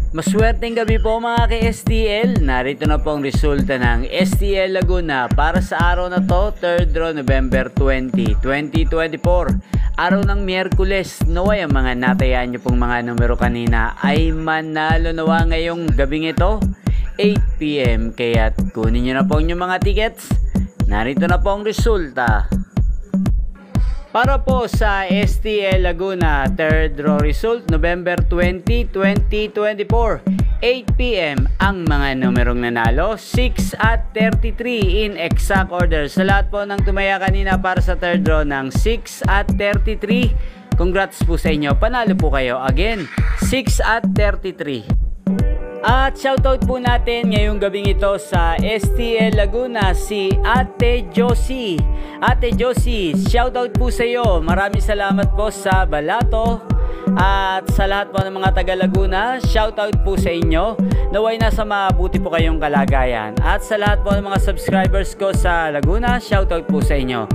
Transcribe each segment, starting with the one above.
Maswerteng gabi po mga ka-STL. Narito na po ang resulta ng STL Laguna para sa araw na to, 3rd draw November 20, 2024. Araw ng Miyerkules. Naway ang mga natayaan nyo pong mga numero kanina ay manalo nawa ngayong gabing ito, 8 PM. Kaya't kunin nyo na po yung mga tickets. Narito na po ang resulta. Para po sa STL Laguna 3rd draw result November 20, 2024, 8 PM ang mga numerong nanalo, 6 at 33 in exact order. Sa lahat po ng tumaya kanina para sa 3rd draw ng 6 at 33, congrats po sa inyo, panalo po kayo. Again, 6 at 33. At shoutout po natin ngayong gabing ito sa STL Laguna si Ate Josie. Ate Josie, shoutout po sa iyo. Maraming salamat po sa balato. At sa lahat po ng mga taga Laguna, shoutout po sa inyo. Naway nasa mabuti po kayong kalagayan. At sa lahat po ng mga subscribers ko sa Laguna, shoutout po sa inyo.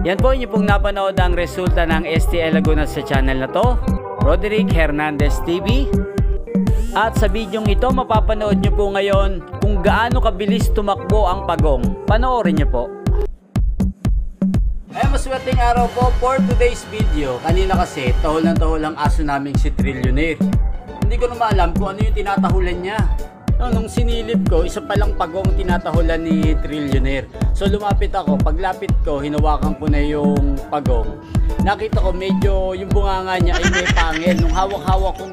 Yan po inyo pong napanood ang resulta ng STL Laguna sa channel na to, Roderick Hernandez TV. At sa bidyong ito, mapapanood nyo po ngayon kung gaano kabilis tumakbo ang pagong. Panoorin nyo po. Ay, maswerteng araw po for today's video. Kanina kasi, tahol ng aso namin si Trillionaire. Hindi ko na maalam kung ano yung tinatahulan niya. Nung sinilip ko, isa palang pagong tinatahulan ni Trillionaire. So lumapit ako, paglapit ko, hinawakan ko na yung pagong. Nakita ko medyo yung bunganga niya ay may pangil. Nung hawak-hawak ko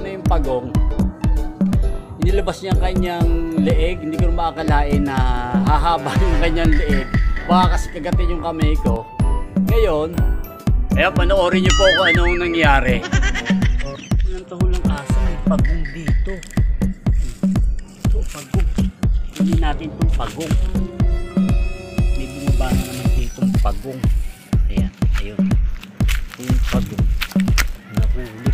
na yung pagong, inilabas niya ang kanyang leeg. Hindi ko na makakalain na hahaba yung kanyang leeg. Baka kasi kagatin yung kamay ko. Ngayon, panoorin niyo po kung anong nangyari. Walang tahulang aso, may pagong dito. Ito, pagong. Hindi natin itong pagong. May bumaba na naman ditong pagong. Ayan, ayun. Yung pagong. Nahuli.